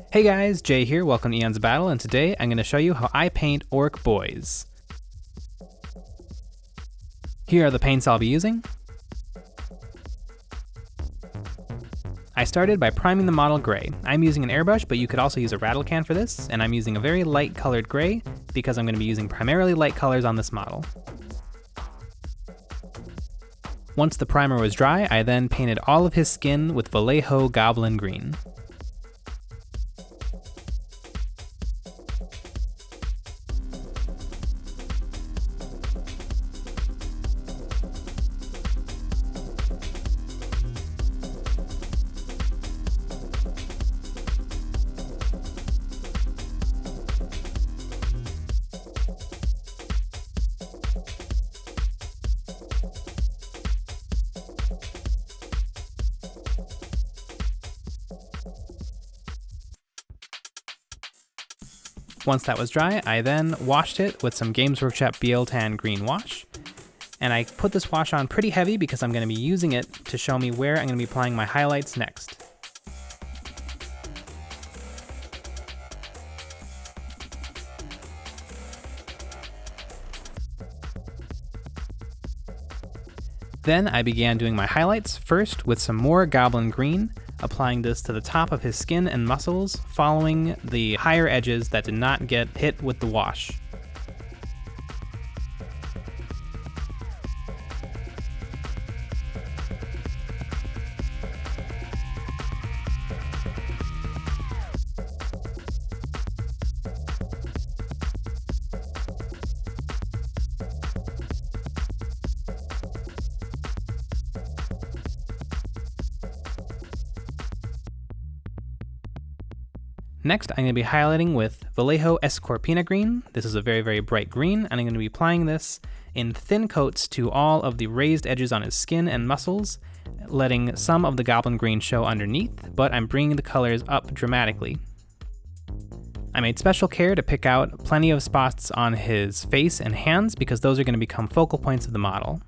Hey guys, Jay here, welcome to Eons of Battle, and today I'm going to show you how I paint orc boys. Here are the paints I'll be using. I started by priming the model gray. I'm using an airbrush, but you could also use a rattle can for this, and I'm using a very light colored gray because I'm going to be using primarily light colors on this model. Once the primer was dry, I then painted all of his skin with Vallejo Goblin green. Once that was dry, I then washed it with some Games Workshop BL Tan green wash. And I put this wash on pretty heavy because I'm going to be using it to show me where I'm going to be applying my highlights next. Then I began doing my highlights, first with some more Goblin green, applying this to the top of his skin and muscles, following the higher edges that did not get hit with the wash. Next, I'm going to be highlighting with Vallejo Escorpina green. This is a very, very bright green, and I'm going to be applying this in thin coats to all of the raised edges on his skin and muscles, letting some of the Goblin green show underneath, but I'm bringing the colors up dramatically. I made special care to pick out plenty of spots on his face and hands because those are going to become focal points of the model.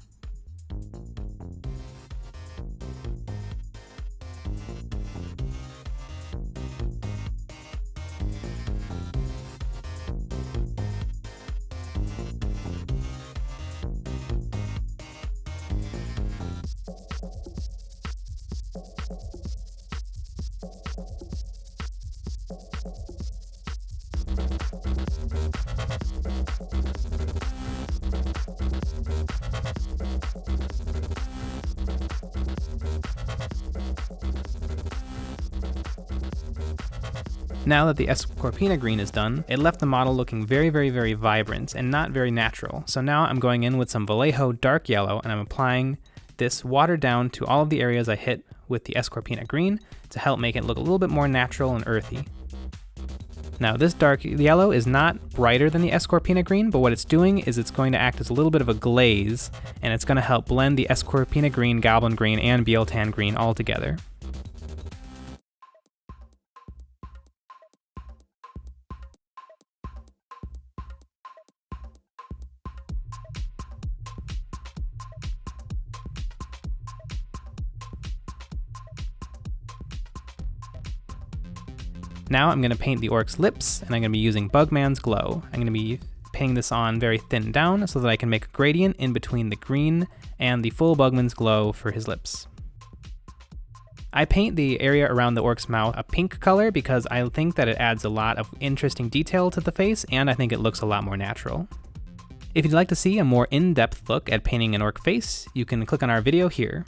Now that the Escorpina green is done, it left the model looking very, very, very vibrant and not very natural. So now I'm going in with some Vallejo dark yellow and I'm applying this watered down to all of the areas I hit with the Escorpina green to help make it look a little bit more natural and earthy. Now this dark yellow is not brighter than the Escorpina green, but what it's doing is it's going to act as a little bit of a glaze, and it's going to help blend the Escorpina green, Goblin green, and BL Tan green all together. Now I'm going to paint the orc's lips, and I'm going to be using Bugman's Glow. I'm going to be painting this on very thin down so that I can make a gradient in between the green and the full Bugman's Glow for his lips. I paint the area around the orc's mouth a pink color because I think that it adds a lot of interesting detail to the face, and I think it looks a lot more natural. If you'd like to see a more in-depth look at painting an orc face, you can click on our video here.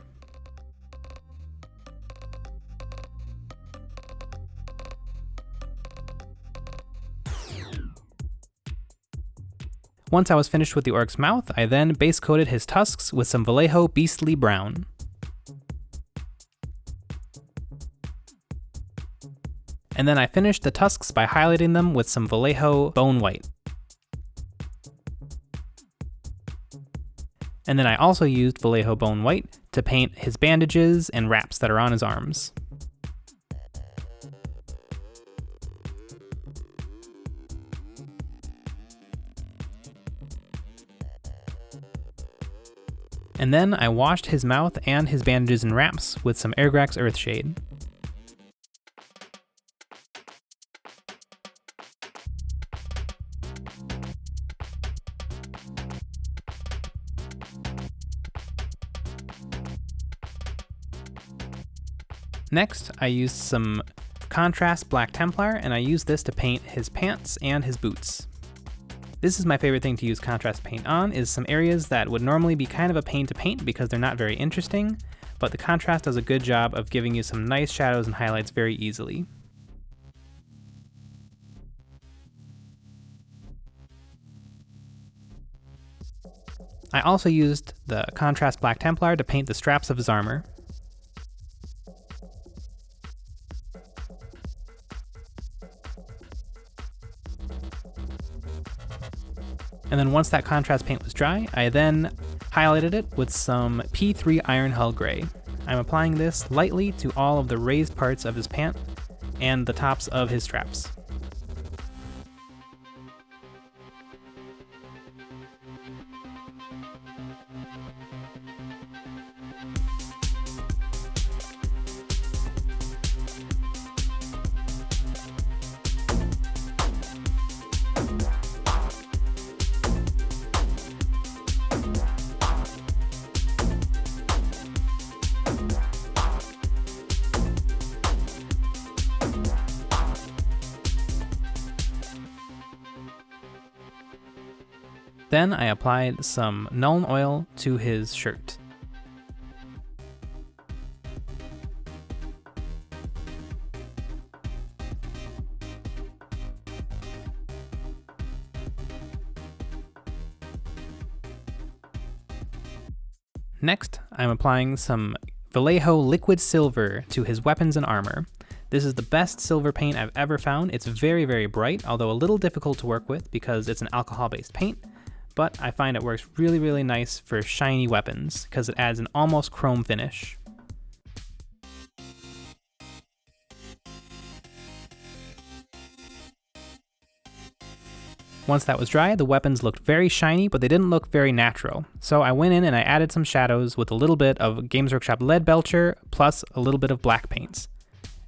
Once I was finished with the orc's mouth, I then base coated his tusks with some Vallejo Beastly Brown. And then I finished the tusks by highlighting them with some Vallejo Bonewhite. And then I also used Vallejo Bonewhite to paint his bandages and wraps that are on his arms. And then I washed his mouth and his bandages and wraps with some Airgrax Earthshade. Next, I used some contrast black Templar, and I used this to paint his pants and his boots. This is my favorite thing to use contrast paint on, is some areas that would normally be kind of a pain to paint because they're not very interesting, but the contrast does a good job of giving you some nice shadows and highlights very easily. I also used the contrast black Templar to paint the straps of his armor. And then once that contrast paint was dry, I then highlighted it with some P3 Ironhull Grey. I'm applying this lightly to all of the raised parts of his pant and the tops of his straps. Then I applied some Nuln Oil to his shirt. Next, I'm applying some Vallejo Liquid Silver to his weapons and armor. This is the best silver paint I've ever found. It's very, very bright, although a little difficult to work with because it's an alcohol-based paint, but I find it works really, really nice for shiny weapons because it adds an almost chrome finish. Once that was dry, the weapons looked very shiny, but they didn't look very natural. So I went in and I added some shadows with a little bit of Games Workshop Lead Belcher plus a little bit of black paints.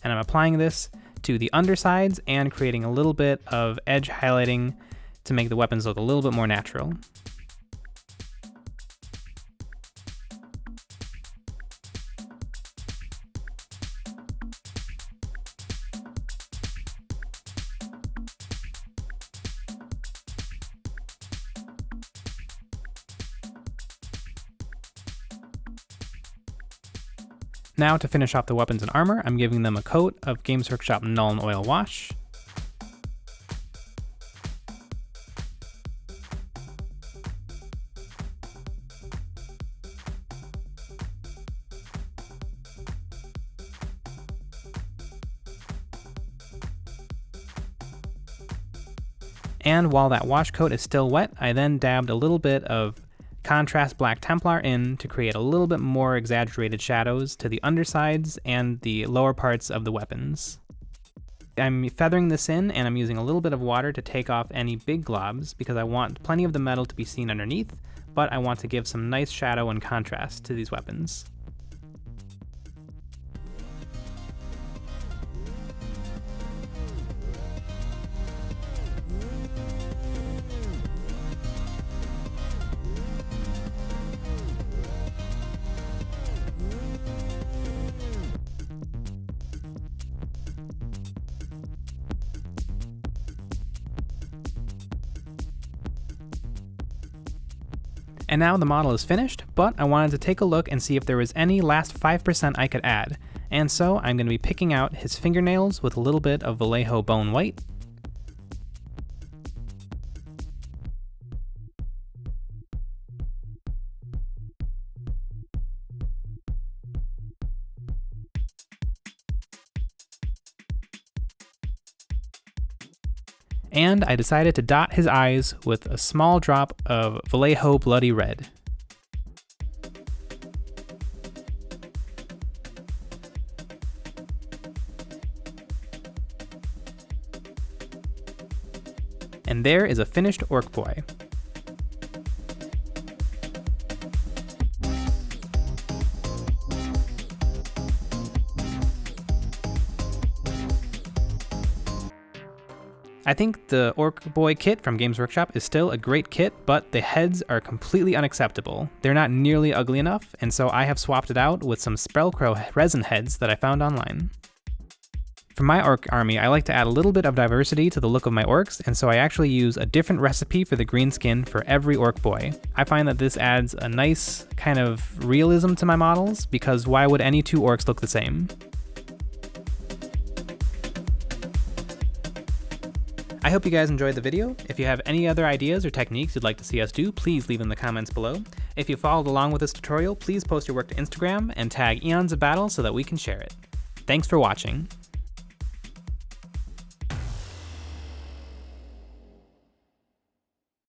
And I'm applying this to the undersides and creating a little bit of edge highlighting to make the weapons look a little bit more natural. Now to finish off the weapons and armor, I'm giving them a coat of Games Workshop Nuln Oil Wash. And while that wash coat is still wet, I then dabbed a little bit of contrast black Templar in to create a little bit more exaggerated shadows to the undersides and the lower parts of the weapons. I'm feathering this in, and I'm using a little bit of water to take off any big globs because I want plenty of the metal to be seen underneath, but I want to give some nice shadow and contrast to these weapons. And now the model is finished, but I wanted to take a look and see if there was any last 5% I could add. And so I'm going to be picking out his fingernails with a little bit of Vallejo Bonewhite. And I decided to dot his eyes with a small drop of Vallejo Bloody Red. And there is a finished orc boy. I think the Orc Boy kit from Games Workshop is still a great kit, but the heads are completely unacceptable. They're not nearly ugly enough, and so I have swapped it out with some Spellcrow resin heads that I found online. For my orc army, I like to add a little bit of diversity to the look of my orcs, and so I actually use a different recipe for the green skin for every orc boy. I find that this adds a nice kind of realism to my models, because why would any two orcs look the same? I hope you guys enjoyed the video. If you have any other ideas or techniques you'd like to see us do, please leave in the comments below. If you followed along with this tutorial, please post your work to Instagram and tag EonsOfBattle so that we can share it. Thanks for watching.